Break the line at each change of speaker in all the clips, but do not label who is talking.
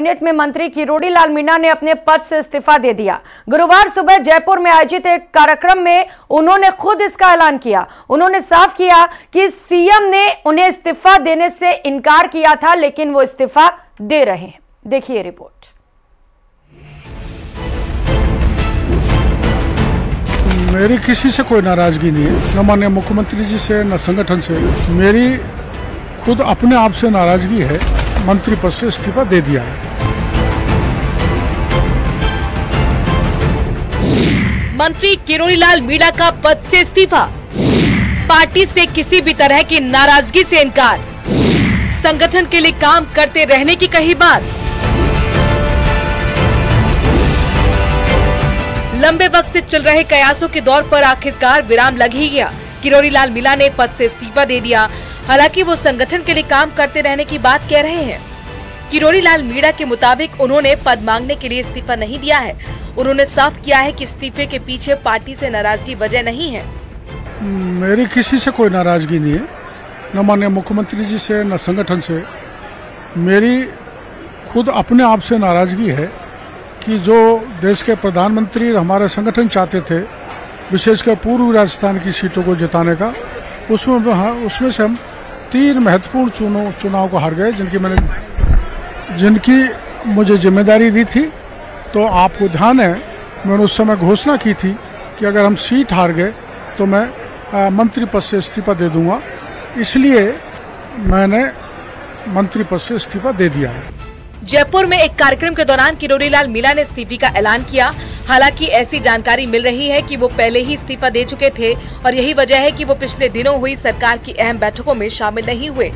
Cabinet में मंत्री किरोड़ी लाल मीणा ने अपने पद से इस्तीफा दे दिया। गुरुवार सुबह जयपुर में आयोजित एक कार्यक्रम में उन्होंने खुद इसका ऐलान किया। उन्होंने साफ किया कि सीएम ने उन्हें इस्तीफा देने से इनकार किया था, लेकिन वो इस्तीफा दे रहे हैं। देखिए रिपोर्ट।
मेरी किसी से कोई नाराजगी नहीं है, न माननीय मुख्यमंत्री जी से न संगठन से। मेरी खुद अपने आप से नाराजगी है। मंत्री पद से इस्तीफा दे दिया है।
मंत्री किरोड़ी लाल मीणा का पद से इस्तीफा, पार्टी से किसी भी तरह की नाराजगी से इनकार, संगठन के लिए काम करते रहने की कही बात। लंबे वक्त से चल रहे कयासों के दौर पर आखिरकार विराम लग ही गया। किरोड़ी लाल मीणा ने पद से इस्तीफा दे दिया। हालांकि वो संगठन के लिए काम करते रहने की बात कह रहे हैं। किरोड़ी लाल मीणा के मुताबिक उन्होंने पद मांगने के लिए इस्तीफा नहीं दिया है। उन्होंने साफ किया है कि इस्तीफे के पीछे पार्टी से नाराजगी वजह नहीं है।
मेरी किसी से कोई नाराजगी नहीं है, न माननीय मुख्यमंत्री जी से न संगठन से। मेरी खुद अपने आप से नाराजगी है कि जो देश के प्रधानमंत्री हमारे संगठन चाहते थे, विशेषकर पूर्वी राजस्थान की सीटों को जिताने का, उसमें से हम 3 महत्वपूर्ण चुनाव को हार गए, जिनकी मुझे जिम्मेदारी दी थी। तो आपको ध्यान है, मैंने उस समय घोषणा की थी कि अगर हम सीट हार गए तो मैं मंत्री पद से इस्तीफा दे दूंगा। इसलिए मैंने मंत्री पद से इस्तीफा दे दिया है।
जयपुर में एक कार्यक्रम के दौरान किरोड़ी लाल मीणा ने इस्तीफे का ऐलान किया। हालांकि ऐसी जानकारी मिल रही है कि वो पहले ही इस्तीफा दे चुके थे और यही वजह है कि वो पिछले दिनों हुई सरकार की अहम बैठकों में शामिल नहीं हुए।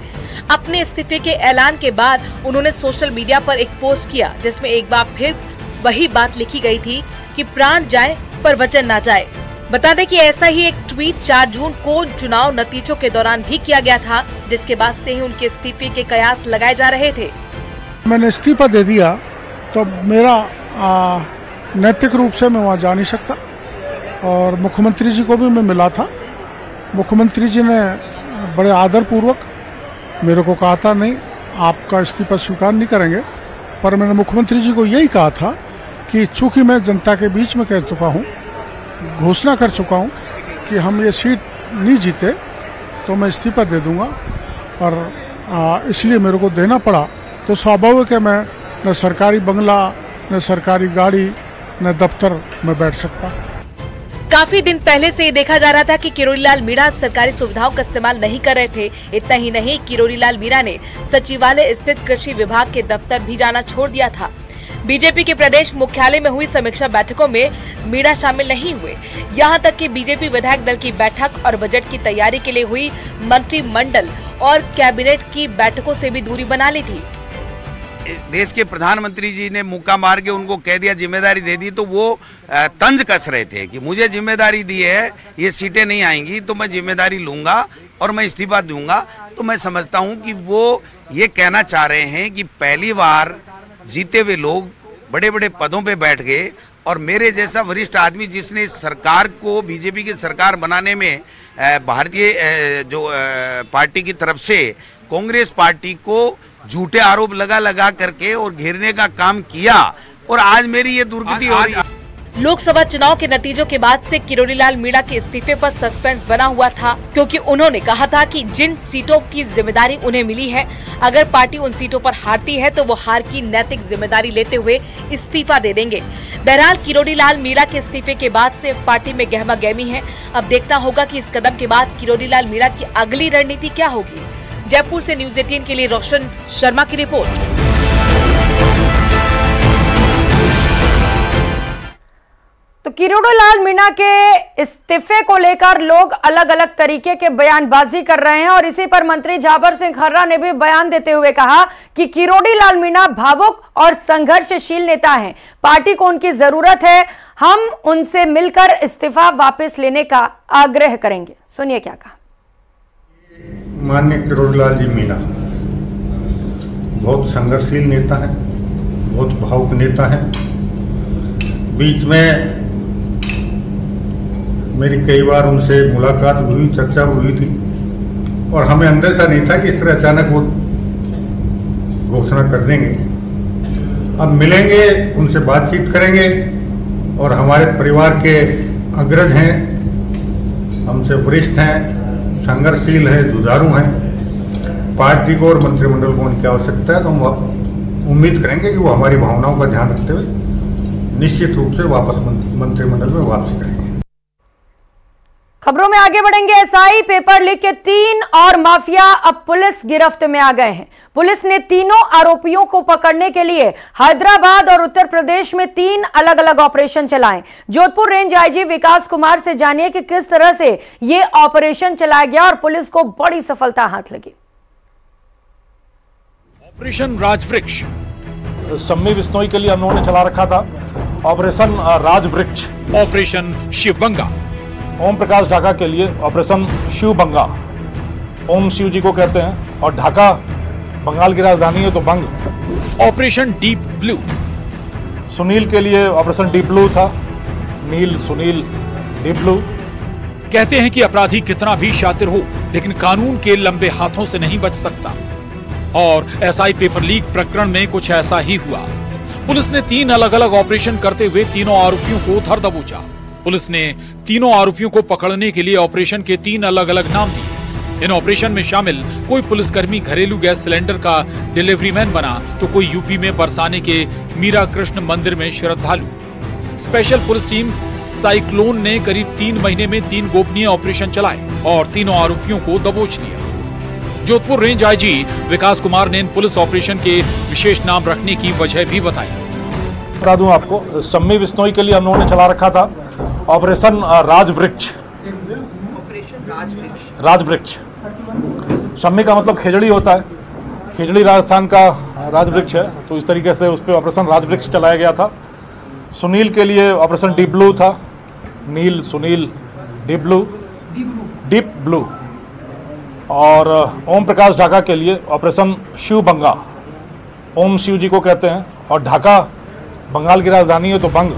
अपने इस्तीफे के ऐलान के बाद उन्होंने सोशल मीडिया पर एक पोस्ट किया, जिसमें एक बार फिर वही बात लिखी गई थी कि प्राण जाए पर वचन ना जाए। बता दें कि ऐसा ही एक ट्वीट 4 जून को चुनाव नतीजों के दौरान भी किया गया था, जिसके बाद से ही उनके इस्तीफे के कयास लगाए जा रहे थे।
मैंने इस्तीफा दे दिया तो मेरा नैतिक रूप से मैं वहाँ जा नहीं सकता। और मुख्यमंत्री जी को भी मैं मिला था। मुख्यमंत्री जी ने बड़े आदर पूर्वक मेरे को कहा था, नहीं आपका इस्तीफा स्वीकार नहीं करेंगे। पर मैंने मुख्यमंत्री जी को यही कहा था कि चूंकि मैं जनता के बीच में कह चुका हूँ, घोषणा कर चुका हूँ कि हम ये सीट नहीं जीते तो मैं इस्तीफा दे दूंगा। और इसलिए मेरे को देना पड़ा। तो स्वाभाविक है मैं न सरकारी बंगला, न सरकारी गाड़ी, न दफ्तर में बैठ सकता।
काफी दिन पहले से ये देखा जा रहा था कि किरोड़ी लाल मीणा सरकारी सुविधाओं का इस्तेमाल नहीं कर रहे थे। इतना ही नहीं, किरोड़ी लाल मीणा ने सचिवालय स्थित कृषि विभाग के दफ्तर भी जाना छोड़ दिया था। बीजेपी के प्रदेश मुख्यालय में हुई समीक्षा बैठकों में मीणा शामिल नहीं हुए। यहाँ तक कि बीजेपी विधायक दल की बैठक और बजट की तैयारी के लिए हुई मंत्रिमंडल और कैबिनेट की बैठकों से भी दूरी बना ली थी।
देश के प्रधानमंत्री जी ने मुक्का मार के उनको कह दिया, जिम्मेदारी दे दी, तो वो तंज कस रहे थे कि मुझे जिम्मेदारी दी है, ये सीटें नहीं आएंगी तो मैं जिम्मेदारी लूंगा और मैं इस्तीफा दूंगा। तो मैं समझता हूं कि वो ये कहना चाह रहे हैं कि पहली बार जीते हुए लोग बड़े बड़े पदों पे बैठ गए और मेरे जैसा वरिष्ठ आदमी जिसने इस सरकार को, बीजेपी की सरकार बनाने में भारतीय जो पार्टी की तरफ से कांग्रेस पार्टी को झूठे आरोप लगा करके और घेरने का काम किया, और आज मेरी ये दुर्गति हो रही है।
लोकसभा चुनाव के नतीजों के बाद से किरोड़ी लाल मीणा के इस्तीफे पर सस्पेंस बना हुआ था, क्योंकि उन्होंने कहा था कि जिन सीटों की जिम्मेदारी उन्हें मिली है, अगर पार्टी उन सीटों पर हारती है तो वो हार की नैतिक जिम्मेदारी लेते हुए इस्तीफा दे देंगे। बहरहाल किरोड़ी लाल मीणा के इस्तीफे के बाद से पार्टी में गहमा गहमी है। अब देखना होगा कि इस कदम के बाद किरोड़ी लाल मीणा की अगली रणनीति क्या होगी। जयपुर से न्यूज़ 18 के लिए रोशन शर्मा की रिपोर्ट।
तो किरोड़ी लाल मीणा के इस्तीफे को लेकर लोग अलग अलग तरीके के बयानबाजी कर रहे हैं और इसी पर मंत्री झाबर सिंह खर्रा ने भी बयान देते हुए कहा कि किरोड़ी लाल मीणा भावुक और संघर्षशील नेता हैं। पार्टी को उनकी जरूरत है, हम उनसे मिलकर इस्तीफा वापस लेने का आग्रह करेंगे। सुनिए क्या कहा।
माननीय किरोड़ी लाल जी मीणा बहुत संघर्षशील नेता है, बहुत भावुक नेता है। बीच में मेरी कई बार उनसे मुलाकात भी हुई, चर्चा भी हुई थी और हमें अंदेशा नहीं था कि इस तरह अचानक वो घोषणा कर देंगे। अब मिलेंगे, उनसे बातचीत करेंगे और हमारे परिवार के अग्रज हैं, हमसे वरिष्ठ हैं, संघर्षशील हैं, जुझारू हैं। पार्टी को और मंत्रिमंडल को उनकी आवश्यकता है तो हम उम्मीद करेंगे कि वो हमारी भावनाओं का ध्यान रखते हुए निश्चित रूप से वापस मंत्रिमंडल में वापसी करेंगे।
खबरों में आगे बढ़ेंगे। एसआई पेपर लीक के 3 और माफिया अब पुलिस गिरफ्त में आ गए हैं। पुलिस ने तीनों आरोपियों को पकड़ने के लिए हैदराबाद और उत्तर प्रदेश में 3 अलग अलग ऑपरेशन चलाए। जोधपुर रेंज आईजी विकास कुमार से जानिए कि किस तरह से यह ऑपरेशन चलाया गया और पुलिस को बड़ी सफलता हाथ लगी।
ऑपरेशन राजवृक्ष सम्मी बिश्नोई के लिए हम लोगों ने चला रखा था। ऑपरेशन राजवृक्ष, ऑपरेशन शिवबंगा ओम प्रकाश ढाका के लिए ऑपरेशन शिवबंगा, ओम शिव जी को कहते हैं, और ढाका बंगाल की राजधानी है तो बंग। ऑपरेशन डीप ब्लू सुनील के लिए ऑपरेशन डीप ब्लू था, नील सुनील डीप ब्लू। कहते हैं कि अपराधी कितना भी शातिर हो लेकिन कानून के लंबे हाथों से नहीं बच सकता, और एसआई पेपर लीक प्रकरण में कुछ ऐसा ही हुआ। पुलिस ने 3 अलग अलग ऑपरेशन करते हुए तीनों आरोपियों को धर दबोचा। पुलिस ने तीनों आरोपियों को पकड़ने के लिए ऑपरेशन के 3 अलग अलग नाम दिए। इन ऑपरेशन में शामिल कोई पुलिसकर्मी घरेलू गैस सिलेंडर का डिलीवरी मैन बना तो कोई यूपी में बरसाने के मीरा कृष्ण मंदिर में श्रद्धालु। स्पेशल पुलिस टीम साइक्लोन ने करीब 3 महीने में 3 गोपनीय ऑपरेशन चलाए और तीनों आरोपियों को दबोच लिया। जोधपुर रेंज आईजी विकास कुमार ने इन पुलिस ऑपरेशन के विशेष नाम रखने की वजह भी बताई। बता दूं आपको, सम्मी बिश्नोई के लिए हम लोगों ने चला रखा था ऑपरेशन राजवृक्ष। राजवृक्ष सम्मी का मतलब खेजड़ी होता है, खेजड़ी राजस्थान का राजवृक्ष है, तो इस तरीके से उस पर ऑपरेशन राजवृक्ष चलाया गया था। सुनील के लिए ऑपरेशन डीप ब्लू था, नील सुनील डीप ब्लू। और ओम प्रकाश ढाका के लिए ऑपरेशन शिवबंगा, ओम शिव जी को कहते हैं, और ढाका बंगाल की राजधानी है तो बंग।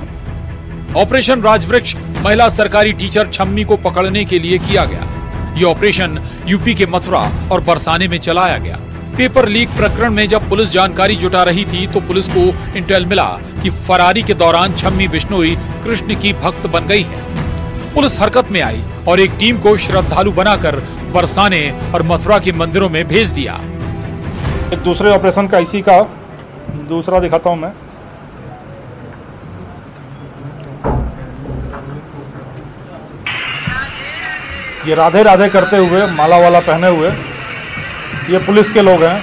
ऑपरेशन राजवृक्ष महिला सरकारी टीचर छम्मी को पकड़ने के लिए किया गया। ये ऑपरेशन यूपी के मथुरा और बरसाने में चलाया गया। पेपर लीक प्रकरण में जब पुलिस जानकारी जुटा रही थी तो पुलिस को इंटेल मिला कि फरारी के दौरान छम्मी बिश्नोई कृष्ण की भक्त बन गई है। पुलिस हरकत में आई और एक टीम को श्रद्धालु बनाकर बरसाने और मथुरा के मंदिरों में भेज दिया। एक दूसरे ऑपरेशन का इसी का दूसरा दिखाता हूं मैं। ये राधे राधे करते हुए माला वाला पहने हुए ये पुलिस के लोग हैं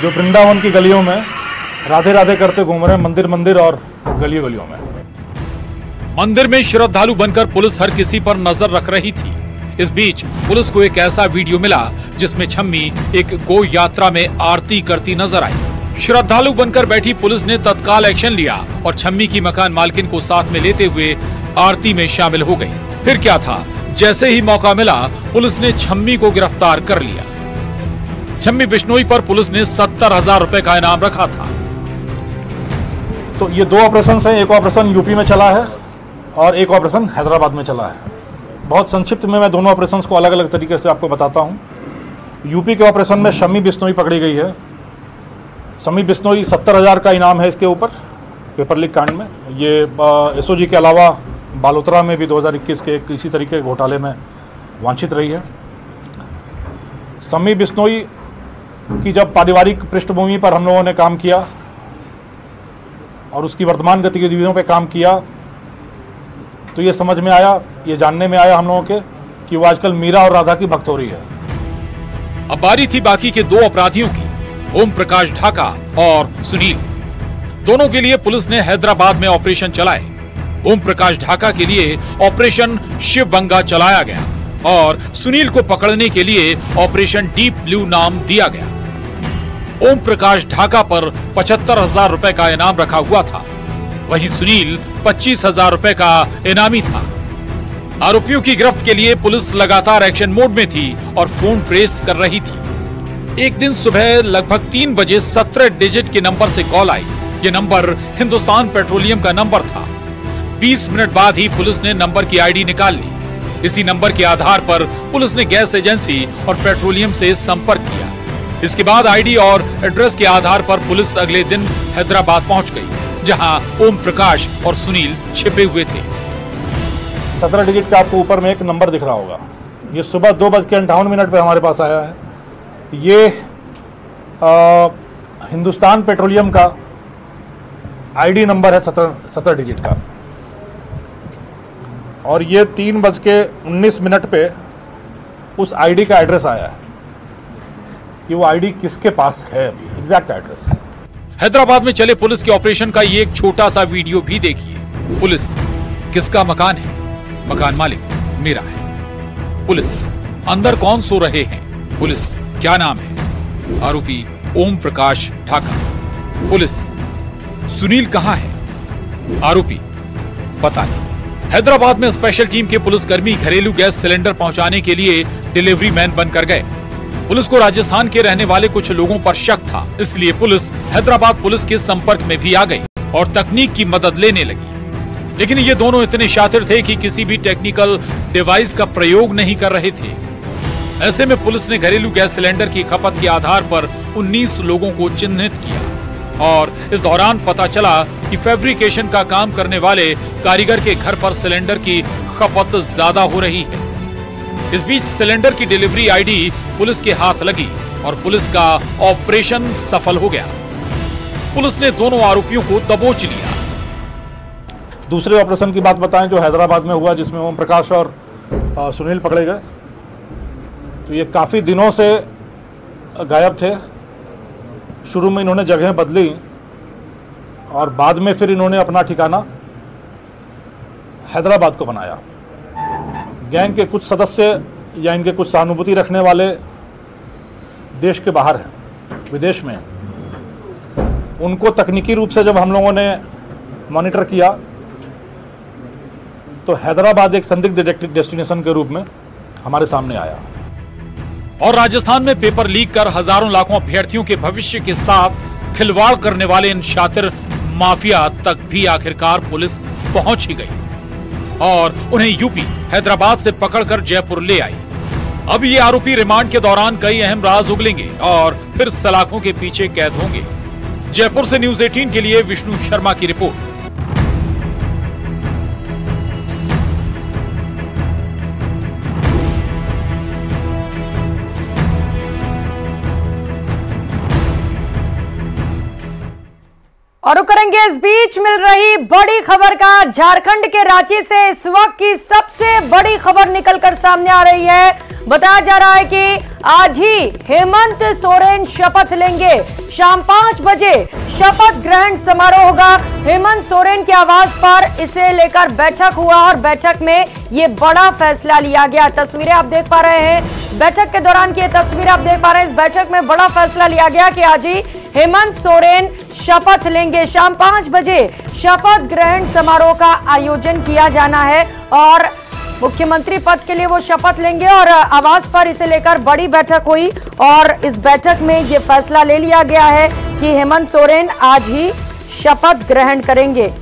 जो वृंदावन की गलियों में राधे राधे करते घूम रहे हैं, मंदिर और गलियों में। मंदिर में श्रद्धालु बनकर पुलिस हर किसी पर नजर रख रही थी। इस बीच पुलिस को एक ऐसा वीडियो मिला जिसमें छम्मी एक गो यात्रा में आरती करती नजर आई। श्रद्धालु बनकर बैठी पुलिस ने तत्काल एक्शन लिया और छम्मी की मकान मालकिन को साथ में लेते हुए आरती में शामिल हो गई। फिर क्या था, जैसे ही मौका मिला पुलिस ने छम्मी को गिरफ्तार कर लिया। छम्मी बिश्नोई पर पुलिस ने 70,000 रुपए का इनाम रखा था। तो ये 2 ऑपरेशन हैं, एक ऑपरेशन यूपी में चला है और एक ऑपरेशन हैदराबाद में चला है। बहुत संक्षिप्त में मैं दोनों ऑपरेशन को अलग अलग तरीके से आपको बताता हूँ। यूपी के ऑपरेशन में शम्मी बिश्नोई पकड़ी गई है। शम्मी बिश्नोई 70,000 का इनाम है इसके ऊपर पेपर लीक कांड में। ये एसओजी के अलावा बालोतरा में भी 2021 के एक इसी तरीके के घोटाले में वांछित रही है। शम्मी बिश्नोई की जब पारिवारिक पृष्ठभूमि पर हम लोगों ने काम किया और उसकी वर्तमान गतिविधियों पे काम किया तो ये समझ में आया, ये जानने में आया हम लोगों के कि वो आजकल मीरा और राधा की भक्त हो रही है। अब बारी थी बाकी के 2 अपराधियों की, ओम प्रकाश ढाका और सुनील। दोनों के लिए पुलिस ने हैदराबाद में ऑपरेशन चलाए। ओम प्रकाश ढाका के लिए ऑपरेशन शिवबंगा चलाया गया और सुनील को पकड़ने के लिए ऑपरेशन डीप ब्लू नाम दिया गया। ओम प्रकाश ढाका पर 75,000 रुपए का इनाम रखा हुआ था, वहीं सुनील 25,000 रुपए का इनामी था। आरोपियों की गिरफ्त के लिए पुलिस लगातार एक्शन मोड में थी और फोन ट्रेस कर रही थी। एक दिन सुबह लगभग 3 बजे 17 डिजिट के नंबर से कॉल आई। ये नंबर हिंदुस्तान पेट्रोलियम का नंबर था। 20 मिनट बाद ही पुलिस ने नंबर की आईडी निकाल ली। इसी नंबर के आधार पर पुलिस ने गैस एजेंसी और पेट्रोलियम से संपर्क किया। इसके बाद आईडी और एड्रेस के आधार पर पुलिस अगले दिन हैदराबाद पहुंच गई, जहां ओम प्रकाश और सुनील छिपे हुए थे। 17 डिजिट का आपको ऊपर में एक नंबर दिख रहा होगा। ये सुबह 2:58 पे हमारे पास आया है। ये हिंदुस्तान पेट्रोलियम का आईडी नंबर है 17 डिजिट का, और ये 3:19 पे उस आईडी का एड्रेस आया है कि वो आईडी किसके पास है, अभी एग्जैक्ट एड्रेस। हैदराबाद में चले पुलिस के ऑपरेशन का ये एक छोटा सा वीडियो भी देखिए। पुलिस किसका मकान है? मकान मालिक मेरा है। पुलिस अंदर कौन सो रहे हैं? पुलिस क्या नाम है? आरोपी ओम प्रकाश ढाका। पुलिस सुनील कहां है? आरोपी पता नहीं। हैदराबाद में स्पेशल टीम के पुलिसकर्मी घरेलू गैस सिलेंडर पहुंचाने के लिए डिलीवरी मैन बनकर गए। पुलिस को राजस्थान के रहने वाले कुछ लोगों पर शक था, इसलिए पुलिस हैदराबाद पुलिस के संपर्क में भी आ गई और तकनीक की मदद लेने लगी। लेकिन ये दोनों इतने शातिर थे कि किसी भी टेक्निकल डिवाइस का प्रयोग नहीं कर रहे थे। ऐसे में पुलिस ने घरेलू गैस सिलेंडर की खपत के आधार पर 19 लोगों को चिन्हित किया और इस दौरान पता चला कि फैब्रिकेशन का काम करने वाले कारीगर के घर पर सिलेंडर की खपत ज्यादा हो रही है। इस बीच सिलेंडर की डिलीवरी आईडी पुलिस के हाथ लगी और पुलिस का ऑपरेशन सफल हो गया। पुलिस ने दोनों आरोपियों को दबोच लिया। दूसरे ऑपरेशन की बात बताएं जो हैदराबाद में हुआ, जिसमें ओम प्रकाश और सुनील पकड़े गए। तो ये काफी दिनों से गायब थे। शुरू में इन्होंने जगह बदली और बाद में फिर इन्होंने अपना ठिकाना हैदराबाद को बनाया। गैंग के कुछ सदस्य या इनके कुछ सहानुभूति रखने वाले देश के बाहर हैं, विदेश में। उनको तकनीकी रूप से जब हम लोगों ने मॉनिटर किया तो हैदराबाद एक संदिग्ध डेस्टिनेशन के रूप में हमारे सामने आया। और राजस्थान में पेपर लीक कर हजारों लाखों अभ्यर्थियों के भविष्य के साथ खिलवाड़ करने वाले इन शातिर माफिया तक भी आखिरकार पुलिस पहुंच ही गई और उन्हें यूपी हैदराबाद से पकड़कर जयपुर ले आई। अब ये आरोपी रिमांड के दौरान कई अहम राज उगलेंगे और फिर सलाखों के पीछे कैद होंगे। जयपुर से न्यूज़ 18 के लिए विष्णु शर्मा की रिपोर्ट।
और करेंगे इस बीच मिल रही बड़ी खबर का। झारखंड के रांची से इस वक्त की सबसे बड़ी खबर निकलकर सामने आ रही है। बताया जा रहा है कि आज ही हेमंत सोरेन शपथ लेंगे। शाम 5 बजे शपथ ग्रहण समारोह होगा। हेमंत सोरेन के आवास पर इसे लेकर बैठक हुआ और बैठक में ये बड़ा फैसला लिया गया। तस्वीरें आप देख पा रहे हैं। बैठक के दौरान की तस्वीरें आप देख पा रहे हैं। इस बैठक में बड़ा फैसला लिया गया कि आज ही हेमंत सोरेन शपथ लेंगे। शाम 5 बजे शपथ ग्रहण समारोह का आयोजन किया जाना है और मुख्यमंत्री पद के लिए वो शपथ लेंगे। और आवास पर इसे लेकर बड़ी बैठक हुई और इस बैठक में ये फैसला ले लिया गया है कि हेमंत सोरेन आज ही शपथ ग्रहण करेंगे।